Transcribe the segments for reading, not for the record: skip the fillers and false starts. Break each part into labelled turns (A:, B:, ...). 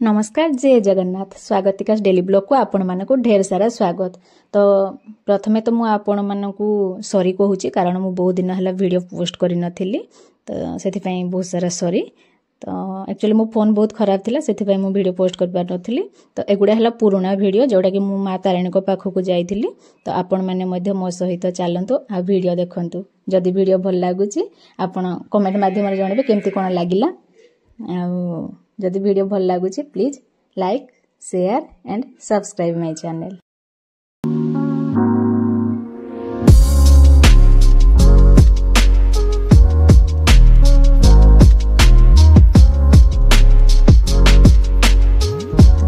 A: नमस्कार जय जगन्नाथ स्वागतिका daily blog को आपण मानक ढेर सारा स्वागत। तो प्रथमे तो मु आपण मानक सॉरी कहूँ कारण मु बहुत दिन है वीडियो पोस्ट करी नथिली तो से बहुत सारा सॉरी। तो एक्चुअली मो फोन बहुत खराब थिला से मु वीडियो पोस्ट कर पार नथिली। तो एगुड़ा है पुराना वीडियो जोटा कि मु माँ तारिणी को पाखक जाइथिली। तो आपण माने मध्य मो सहित चलतु आ वीडियो देखंतु। जदि वीडियो भल लागुची आपण कमेंट माध्यम रे जणाबे केमती कोन लागिला। जदि वीडियो भल लागुची please like share and subscribe my channel.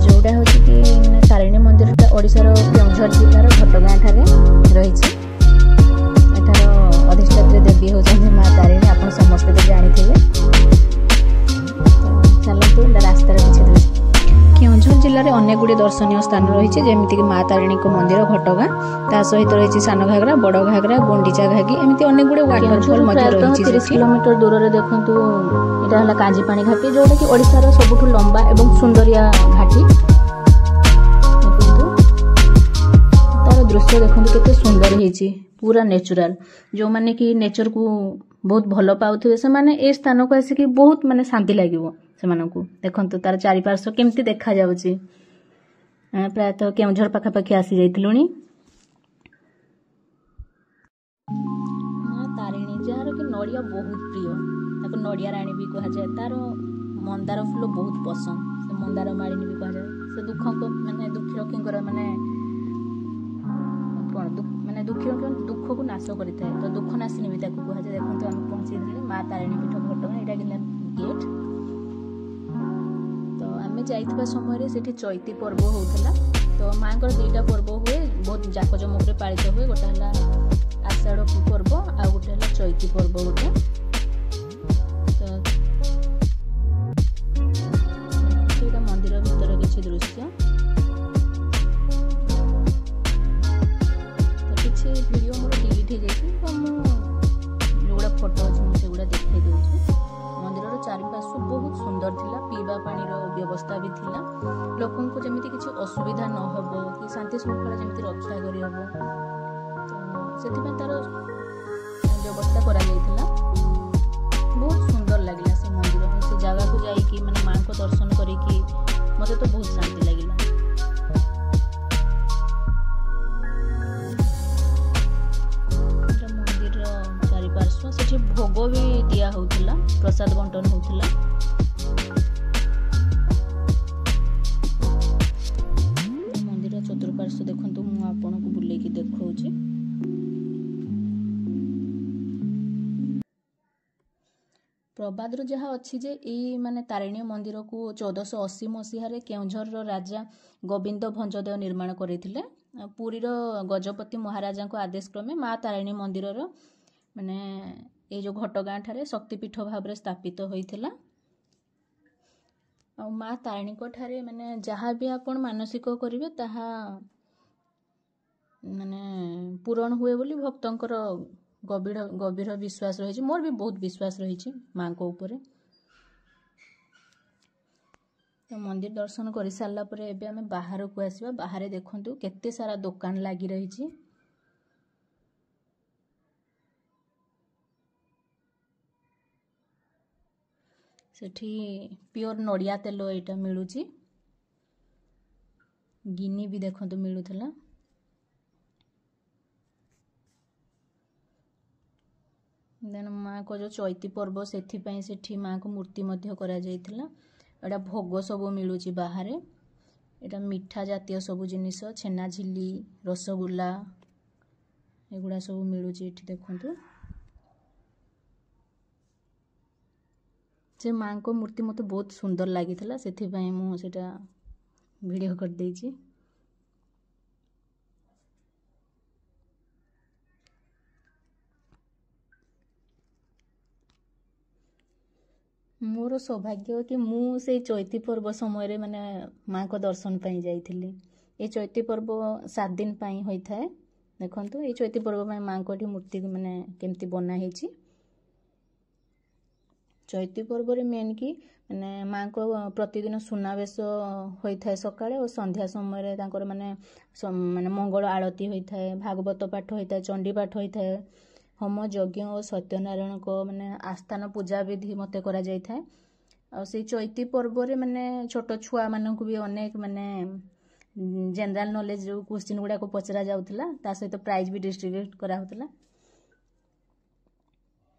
A: जोड़ा हूँ कि तारिणी मंदिर ओडिशार केउझर जिलार घटगाँ ठारे रही। अधिष्ठात्री देवी होती माँ तारिणी आप समस्ते तो जानी। चलतु रास्तार किसी दृश्य केउझर जिले में अनेक गुड़ी दर्शनीय स्थान रही जमीक माँ तारिणी मंदिर घटगाँ ता सहित रही सान घाघरा बड़ घाघरा गुंडीचा घागी एमती अनेक गुड़ी वाटरफॉल 30 किलोमीटर दूर में देखु यहाँ है कांजीपाणी घाटी जोटा कि ओडिशार सबुठ लंबा एवं सुंदरिया घाटी। तार दृश्य देखो केते सुंदर होती पूरा नेचुरल। जो माने कि नेचर को बहुत भल पाउथिबे से माने ए स्थान को आसिक बहुत माने शांति लागिवो से मानकु। देखंतु तार चारिपार्श्व केमती देखा जाउची। प्रायतः केउझर पाखापाखि आसी जाइथिलुनी। माँ तारिणी जार कि नड़िया बहुत प्रिय ताको नड़िया राणी भी कहा जाए। तार मंदार फूल बहुत पसंद से मंदार मालिनी भी कहा जाए। से दुख माने दुखी रखींकर माने माने दुख को नाश करिଥାଏ। तो दुख नाशिनी भी ताको कहा जाए। देखंतु हम पहुंची माँ तारिणी पीठ घटगाँ एटा किला गेट। तो आम जाइଥିବା समय से चैती पर्व होता। तो माँ को दुईटा पर्व हुए बहुत जाकजमक पालित हुए। गोटे है आषाढ़ पर्व आ गोटे है चैती पर्व गोटे। तो मंदिर भीतर किसी दृश्य तो किसी वीडियो मोर डिलीट हो जाए। तो मुझे फोटो अच्छे मुझे गुड़ा देखा दूसरी। मंदिर चारिपार्श्व बहुत सुंदर थिला। पीवा पानी व्यवस्था भी थिला। लोकों को जमीती किसी असुविधा न हो कि शांति श्रृंखला जमीती रक्षा करी हबो तो सेति तार व्यवस्था करा जाइथिला। बहुत सुंदर लागला से मंदिर से जगह को जाई कि माने मां को दर्शन करी कि मते तो बहुत शांति लागिला। मंदिर चारिपार्श्व से भोग भी दिया होतिला प्रसाद बंटन होतिला। मंदिर चतुर्पार्श्व देखंतु मु आपन को बुले की देखौची। प्रबाद रो जहा अछि जे ई माने तारिणी मंदिर को 1480 मसीहा रे केउझर रो राजा गोविंद भंजदेव निर्माण करिथिले। पुरी रो गजपति महाराजा को आदेश क्रमे माँ तारिणी मंदिर रो माने ये जो घटगाँ ठारे शक्तिपीठ भाव स्थापित होइथिला। आ माँ तारिणी को ठारे माने जहाँ भी आपण मानसिक करिवे ताहा माने पूरण हुए बोली भक्तंकर गभीर विश्वास रही। मोर भी बहुत विश्वास रही माँ को ऊपर। तो मंदिर दर्शन कर सारा पर एबे हमें बाहर को आसवा। बाहर देखंतु केते सारा दुकान लगी रही। सेठी प्योर नड़िया तेल एटा मिलूची। गिनी भी देखंतु मिलुथला। देन माँ को जो चैती पर्व से माँ को मूर्ति मध्य करा जाइथिला। एटा भोग सब मिलूची बाहर। एटा मिठा जातीय सब जिनिस छेना झिल्ली रसगुल्ला एगुड़ा सब मिलूची। एठी देखंतु से माँ को मूर्ति मत बहुत सुंदर लगी से मुझे वीडियो कर देछि। मोर सौभाग्य कि मु से चैती पर्व समय रे माने माँ को दर्शन पाई जाइथिली। ये चैती पर्व 7 दिन पाई होता है। देखंतु ये चैती पर्व में माँ को मूर्ति माने केमती बना हेछि। चैती पर्व मेन कि माने माँ को प्रतिदिन सुनावेश होता है सकाळे और संध्या समय माने माने मंगल आरती होता है, भागवत पाठ होता है, चंडी पाठ होता है, होम यज्ञ और सत्यनारायण को माने आस्थान पूजा विधि मते करा जाय थाए। और से चैती पर्व रे माने छोट छुआ मानक भी अनेक माने जनरल नॉलेज जो क्वेश्चन गुडा को पचरा जाउथला, ता सहित प्राइज भी डिस्ट्रीब्यूट करा होतला।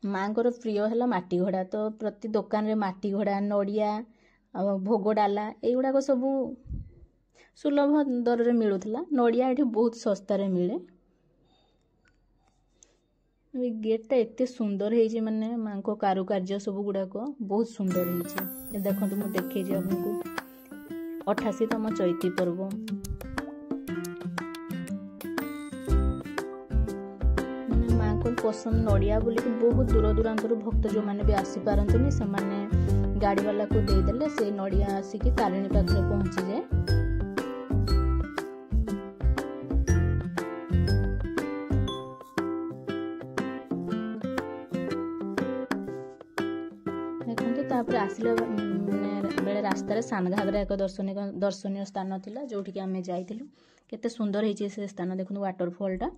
A: माँ को प्रिय है माटी घोड़ा, तो प्रति दुकान रे माटी घोड़ा, नड़िया भोग डाला युवा सब सुलभ दर रे मिलूला। नड़िया ये बहुत सस्तार मिले। गेटा एते सुंदर है माने माँ को कारुकार्य सब गुड़ाक बहुत सुंदर है। देखो मुझे देखे आपको 88तम चैती पर्व। माँ को पसंद नड़िया बोली बहुत दूर दूरांत भक्त जो मैंने भी आसी पारंतनी से माने गाड़ी वाला को देदेले से नड़िया आसिकी तारिणी पाखरे पहुंची जाए। तापर आसिला बेले रास्तार सान घागरा एक दर्शनीय स्थान थिला जोठी आमे जाइथिलु। केते सुंदर हेछि से स्थान देखु वाटरफॉल टा।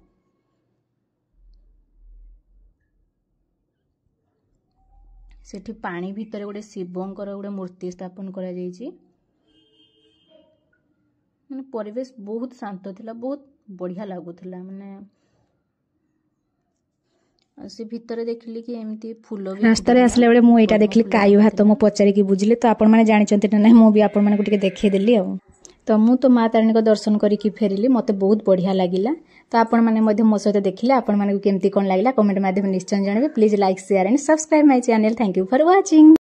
A: सेठी पानी भितर गोटे शिवंकर गोटे मूर्ति स्थापन करा जाइछि। माने परिवेश बहुत शांत थिला, बहुत बढ़िया लागुथिला। माने से भितर देखली कि एमती फूल भी रास्ता रे आसले बेले मु एटा देखली काई भात मु पचारी कि बुझले, तो आपण माने जानि चंती नै मु भी आपण माने को टिके देखै देली। आ तो मु तो माँ तारिणी को दर्शन करी कि फेरिली, मते बहुत बढ़िया लागिला। तो आपण माने मध्य मो सहित देखिले, आपण माने को केमती कोन लागिला कमेंट माध्यम निश्चय जानबे। Please like share and subscribe my channel. Thank you for watching.